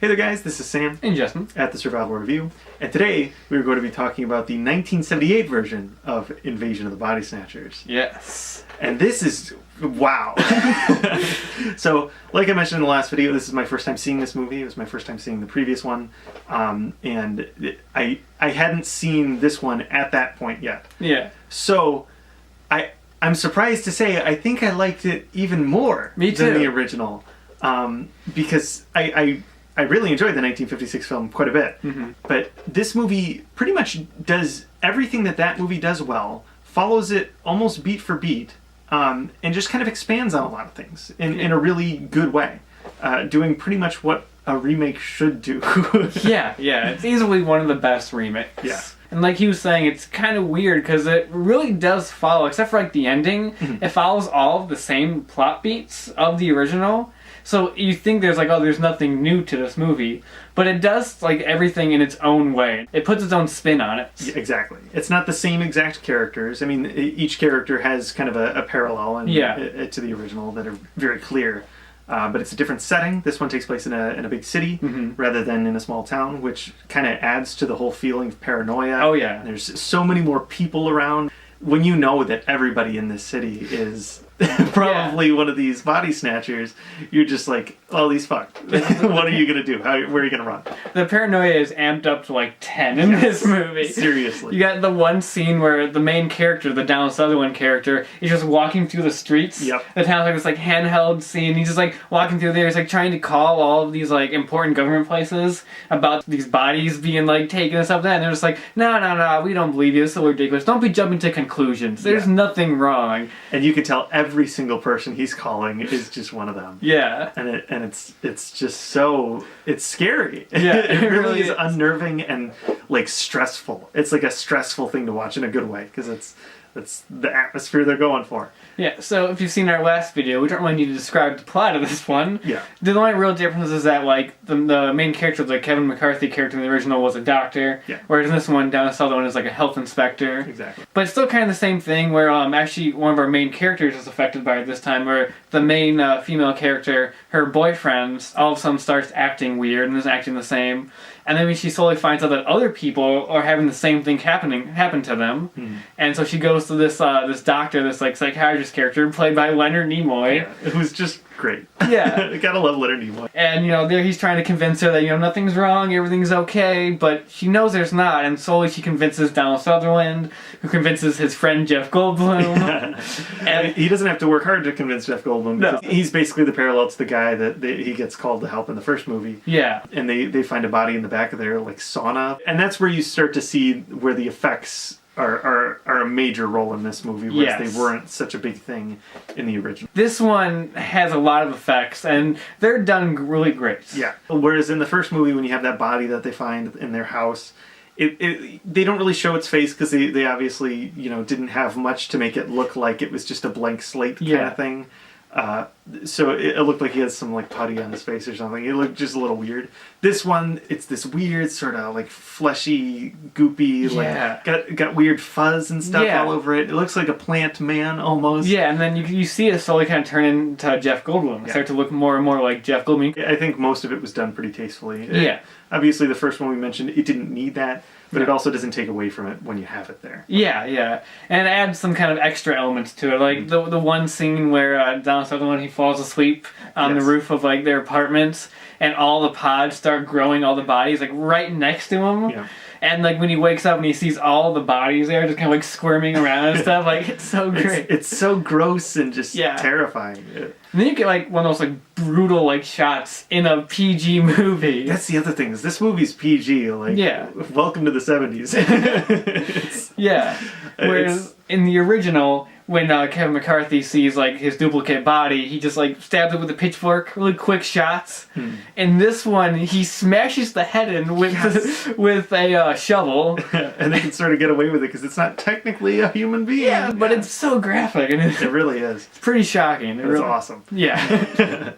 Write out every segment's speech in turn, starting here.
Hey there guys, this is Sam And Justin at the Survival Review, and today we're going to be talking about the 1978 version of Invasion of the Body Snatchers. Yes. And this is, wow. So, like I mentioned in the last video, this is my first time seeing this movie. It was my first time seeing the previous one, and I hadn't seen this one at that point yet. Yeah. So, I'm surprised to say I think I liked it even more Me too. than the original, because I really enjoyed the 1956 film quite a bit. Mm-hmm. But this movie pretty much does everything that movie does well, follows it almost beat for beat, and just kind of expands on a lot of things in a really good way, doing pretty much what a remake should do. yeah, it's easily one of the best remakes. Yeah. And like he was saying, it's kind of weird because it really does follow, except for like the ending, it follows all of the same plot beats of the original. So you think there's like, oh, there's nothing new to this movie, but it does like everything in its own way. It puts its own spin on it. Yeah, exactly. It's not the same exact characters. I mean, each character has kind of a parallel to the original that are very clear. But it's a different setting. This one takes place in a big city rather than in a small town, which kind of adds to the whole feeling of paranoia. Oh yeah. There's so many more people around. When you know that everybody in this city is probably one of these body snatchers, you're just like, oh, these fucked. What are you going to do? Where are you going to run? The paranoia is amped up to like 10 in this movie. Seriously. You got the one scene where the main character, the Donald Sutherland character, is just walking through the streets. Yep. The town's like this like handheld scene. He's just like walking through there. He's like trying to call all of these like important government places about these bodies being like taken and stuff like that. And they're just like, no, we don't believe you. It's so ridiculous. Don't be jumping to conclusions. There's nothing wrong. And you can tell every single person he's calling is just one of them. Yeah. And it's just so, it's scary. Yeah, it really is unnerving and like stressful. It's like a stressful thing to watch in a good way because it's the atmosphere they're going for. Yeah, so if you've seen our last video, we don't really need to describe the plot of this one. Yeah. The only real difference is that, like, the main character, the Kevin McCarthy character in the original was a doctor, whereas in this one, Donald Sutherland is like a health inspector. Exactly. But it's still kind of the same thing where actually one of our main characters is affected by it this time, where the main female character, her boyfriend, all of a sudden starts acting weird and is acting the same. And then when she slowly finds out that other people are having the same thing happen to them, and so she goes to this doctor, this like psychiatrist character played by Leonard Nimoy, who's just great. Yeah, gotta love Leonard Nimoy. And there he's trying to convince her that nothing's wrong, everything's okay, but she knows there's not, and slowly she convinces Donald Sutherland, who convinces his friend Jeff Goldblum. And he doesn't have to work hard to convince Jeff Goldblum. No. He's basically the parallel to the guy that he gets called to help in the first movie. Yeah. And they find a body in the back of their like sauna, and that's where you start to see where the effects are a major role in this movie, whereas they weren't such a big thing in the original. This one has a lot of effects, and they're done really great. Yeah. Whereas in the first movie, when you have that body that they find in their house, they don't really show its face because they obviously didn't have much to make it look like it was just a blank slate kind of thing. So it looked like he had some like putty on his face or something. It looked just a little weird. This one, it's this weird sort of like fleshy, goopy, like got weird fuzz and stuff all over it. It looks like a plant man almost. Yeah, and then you see it slowly kind of turn into Jeff Goldblum. Start to look more and more like Jeff Goldblum. I think most of it was done pretty tastefully. Obviously, the first one we mentioned, it didn't need that. But it also doesn't take away from it when you have it there. Yeah. And it adds some kind of extra elements to it. Like the one scene where Donald Sutherland, he falls asleep on the roof of like their apartment, and all the pods start growing, all the bodies like right next to him. Yeah. And like when he wakes up and he sees all the bodies there just kind of like squirming around and stuff, like it's so great. It's so gross and just terrifying. And then you get like one of those like brutal like shots in a PG movie. That's the other thing, is this movie's PG. Like, welcome to the 70s. Whereas in the original, when Kevin McCarthy sees like his duplicate body, he just like stabs it with a pitchfork, really quick shots. In this one, he smashes the head in with a shovel, and they can sort of get away with it because it's not technically a human being. Yeah, but it's so graphic, and it really is. It's pretty shocking. It's awesome. Yeah.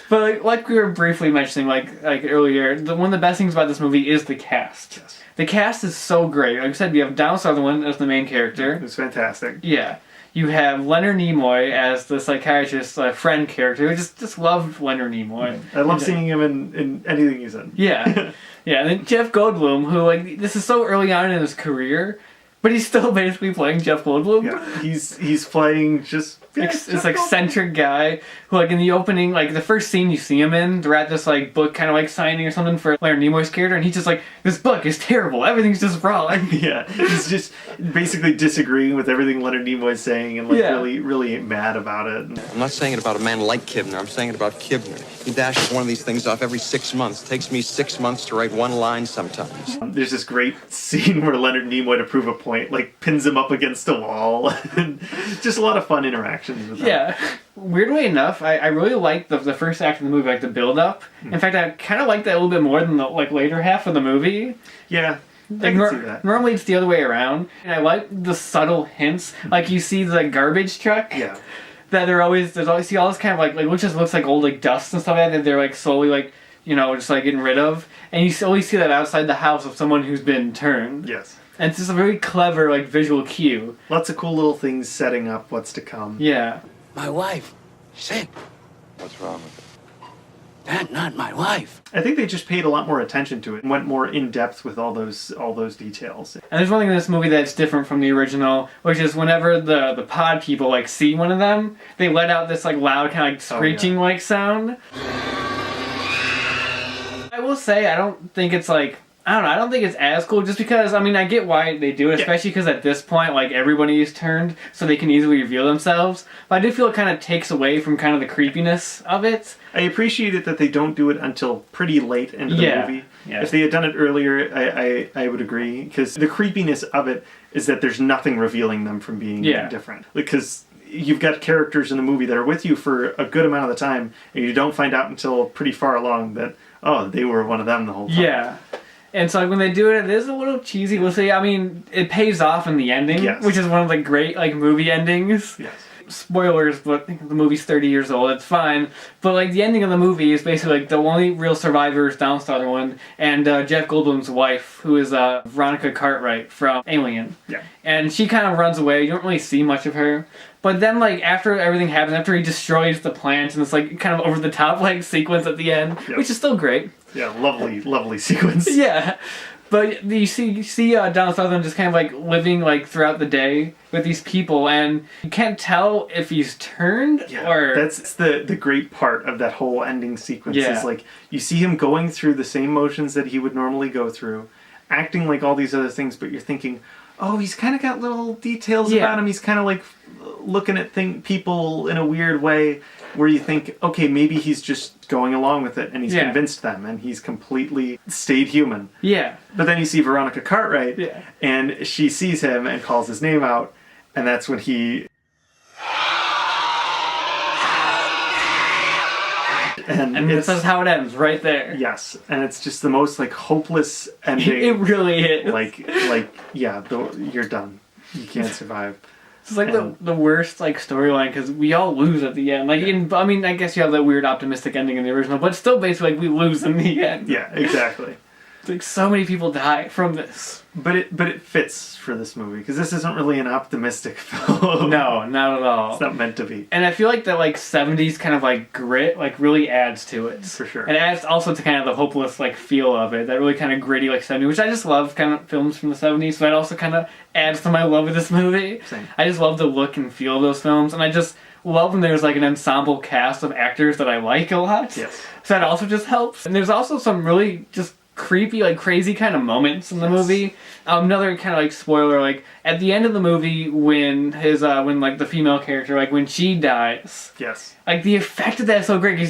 But like we were briefly mentioning, like earlier, one of the best things about this movie is the cast. The cast is so great. Like I said, we have Donald Sutherland as the main character. Who's fantastic. Yeah. you have Leonard Nimoy as the psychiatrist friend character. I just loved Leonard Nimoy. I love seeing him in anything he's in. Yeah. Yeah, and then Jeff Goldblum, who, like, this is so early on in his career, but he's still basically playing Jeff Goldblum. Yeah, he's playing just... This eccentric guy who, like, in the opening, like, the first scene you see him in, they're at this, like, book kind of, like, signing or something for Leonard Nimoy's character, and he's just like, this book is terrible, everything's just wrong. Yeah, he's just basically disagreeing with everything Leonard Nimoy's saying and, like, really mad about it. I'm not saying it about a man like Kibner, I'm saying it about Kibner. He dashes one of these things off every 6 months. It takes me 6 months to write one line sometimes. There's this great scene where Leonard Nimoy, to prove a point, like, pins him up against a wall. Just a lot of fun interactions with him. Yeah. Weirdly enough, I really like the first act of the movie, like the build-up. In fact, I kind of like that a little bit more than the, like, later half of the movie. Yeah. Like, I can see that. Normally it's the other way around. And I like the subtle hints. Like, you see the garbage truck. Yeah. That there's always see all this kind of like which just looks like old, like, dust and stuff like that they're, like, slowly, like, you know, just, like, getting rid of. And you always see that outside the house of someone who's been turned. Yes. And it's just a very clever, like, visual cue. Lots of cool little things setting up what's to come. Yeah. My wife, sick. What's wrong with it? That not my wife. I think they just paid a lot more attention to it and went more in depth with all those details. And there's one thing in this movie that's different from the original, which is whenever the pod people, like, see one of them, they let out this, like, loud kind of, like, screeching like sound. I will say I don't think it's, like, I don't know, I don't think it's as cool just because, I mean, I get why they do it, especially because at this point, like, everybody is turned so they can easily reveal themselves. But I do feel it kind of takes away from kind of the creepiness of it. I appreciate it that they don't do it until pretty late into the movie. Yeah. If they had done it earlier, I would agree. Because the creepiness of it is that there's nothing revealing them from being different. Because you've got characters in the movie that are with you for a good amount of the time, and you don't find out until pretty far along that, oh, they were one of them the whole time. Yeah. And so, like, when they do it, it is a little cheesy. We'll say, I mean, it pays off in the ending, which is one of the great, like, movie endings. Yes. Spoilers, but the movie's 30 years old, it's fine. But, like, the ending of the movie is basically, like, the only real survivor is Down Sutherland and Jeff Goldblum's wife, who is Veronica Cartwright from Alien. Yeah. And she kind of runs away. You don't really see much of her. But then, like, after everything happens, after he destroys the plant, and it's, like, kind of over-the-top, like, sequence at the end, which is still great. Yeah, lovely sequence. Yeah. But you see Donald Sutherland just kind of, like, living, like, throughout the day with these people, and you can't tell if he's turned or... That's the great part of that whole ending sequence is, like, you see him going through the same motions that he would normally go through, acting like all these other things, but you're thinking, oh, he's kind of got little details about him. He's kind of, like, looking at people in a weird way where you think, okay, maybe he's just going along with it and he's convinced them and he's completely stayed human. Yeah. But then you see Veronica Cartwright and she sees him and calls his name out, and that's when he... And this is how it ends, right there. Yes, and it's just the most, like, hopeless ending. It really is. You're done. You can't survive. It's like the worst, like, storyline because we all lose at the end. Like, I mean, I guess you have that weird optimistic ending in the original, but still, basically, like, we lose in the end. Yeah, exactly. It's like so many people die from this. But it fits for this movie because this isn't really an optimistic film. No, not at all. It's not meant to be. And I feel like that, like, 70s kind of, like, grit, like, really adds to it. For sure. And it adds also to kind of the hopeless, like, feel of it. That really kind of gritty, like, 70s, which I just love kind of films from the 70s, so that also kind of adds to my love of this movie. Same. I just love the look and feel of those films, and I just love when there's, like, an ensemble cast of actors that I like a lot. Yes. So that also just helps. And there's also some really just creepy, like, crazy kind of moments in the movie. Another kind of, like, spoiler, like, at the end of the movie when like, the female character, like, when she dies. Yes. Like, the effect of that is so great because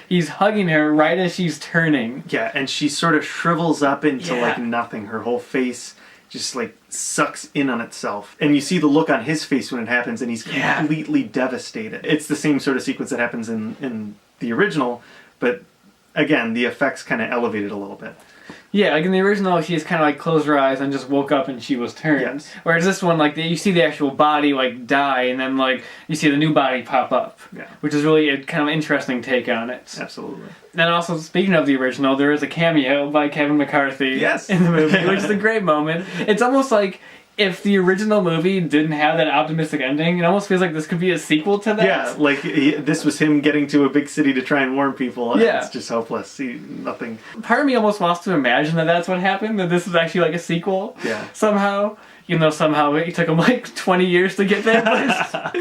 he's hugging her right as she's turning. Yeah, and she sort of shrivels up into, like, nothing. Her whole face just, like, sucks in on itself. And you see the look on his face when it happens, and he's completely devastated. It's the same sort of sequence that happens in the original, but again, the effects kind of elevated a little bit. Yeah, like in the original, she just kind of, like, closed her eyes and just woke up and she was turned. Yes. Whereas this one, like, you see the actual body, like, die, and then, like, you see the new body pop up. Yeah. Which is really a kind of interesting take on it. Absolutely. And also, speaking of the original, there is a cameo by Kevin McCarthy in the movie, which is a great moment. It's almost like if the original movie didn't have that optimistic ending, it almost feels like this could be a sequel to that. Yeah, like this was him getting to a big city to try and warn people. Yeah. It's just hopeless. Nothing. Part of me almost wants to imagine that that's what happened, that this is actually like a sequel. Yeah. Somehow. Even though somehow it took him like 20 years to get there. But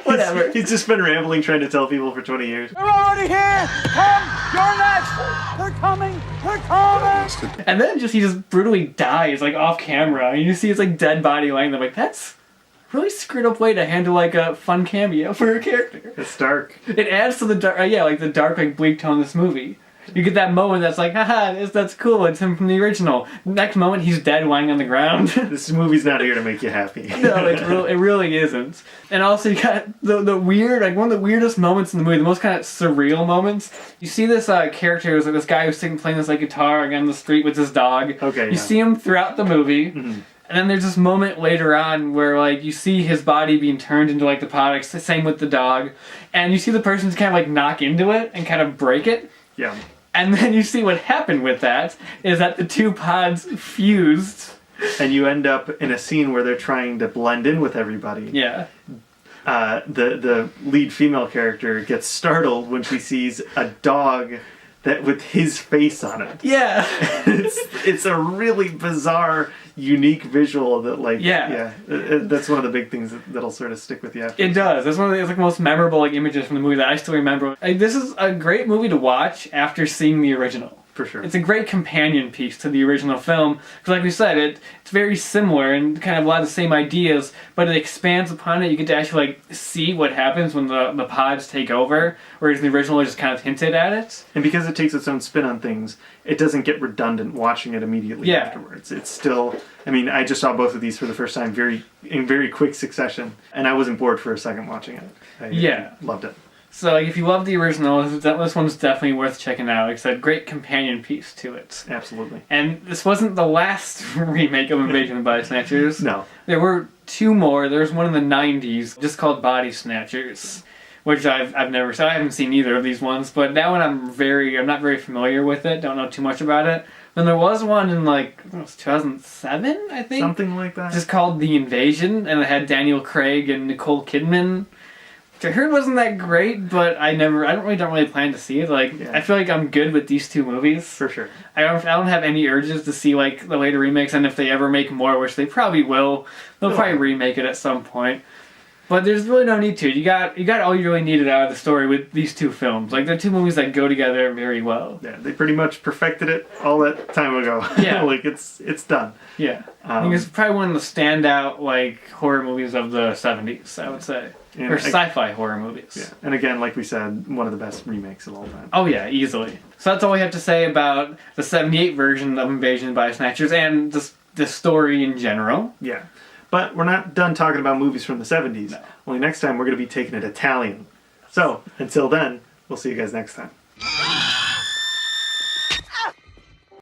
whatever. He's just been rambling trying to tell people for 20 years. They're already here! Come! You're next! They're coming! They're coming! And then he just brutally dies, like, off camera. And you see his, like, dead body lying there. Like, that's a really screwed up way to handle, like, a fun cameo for a character. It's dark. It adds to the dark, the dark, like, bleak tone of this movie. You get that moment that's like, haha, that's cool, it's him from the original. Next moment, he's dead lying on the ground. This movie's not here to make you happy. No, it really isn't. And also, you got the weird, like, one of the weirdest moments in the movie, the most kind of surreal moments. You see this character, who's like this guy who's playing this, like, guitar on the street with his dog. Okay, You see him throughout the movie. Mm-hmm. And then there's this moment later on where, like, you see his body being turned into, like, the pod, same with the dog. And you see the person kind of, like, knock into it and kind of break it. Yeah. And then you see what happened with that is that the two pods fused. And you end up in a scene where they're trying to blend in with everybody. Yeah. The lead female character gets startled when she sees a dog that with his face on it. Yeah. It's a really bizarre, unique visual that, like, that's one of the big things that'll sort of stick with you after. It does. That's one of the like, most memorable like images from the movie that I still remember. Like, this is a great movie to watch after seeing the original. For sure. It's a great companion piece to the original film. Because like we said, it's very similar and kind of a lot of the same ideas, but it expands upon it. You get to actually like see what happens when the pods take over, whereas the original just kind of hinted at it. And because it takes its own spin on things, it doesn't get redundant watching it immediately afterwards. It's still, I mean, I just saw both of these for the first time in very quick succession, and I wasn't bored for a second watching it. I loved it. So, like, if you love the original, this one's definitely worth checking out. Like I said, great companion piece to it. Absolutely. And this wasn't the last remake of Invasion of Body Snatchers. No. There were two more. There's one in the 90s, just called Body Snatchers, which I've never seen. I haven't seen either of these ones, but that one I'm not very familiar with it. Don't know too much about it. Then there was one in, like, I think it was 2007, I think? Something like that. Just called The Invasion, and it had Daniel Craig and Nicole Kidman. I heard wasn't that great, but I don't really plan to see it. Like, I feel like I'm good with these two movies. For sure. I don't have any urges to see, like, the later remakes, and if they ever make more, which they probably will, they'll probably remake it at some point. But there's really no need to. You got all you really needed out of the story with these two films. Like, they're two movies that go together very well. Yeah, they pretty much perfected it all that time ago. Yeah. Like, it's done. Yeah. I think it's probably one of the standout, like, horror movies of the 70s, I would say. Or sci-fi horror movies. Yeah. And again, like we said, one of the best remakes of all time. Oh yeah, easily. So that's all we have to say about the 78 version of Invasion by Snatchers and the story in general. Yeah. But we're not done talking about movies from the 70s. No. Only next time we're going to be taking it Italian. So, until then, we'll see you guys next time.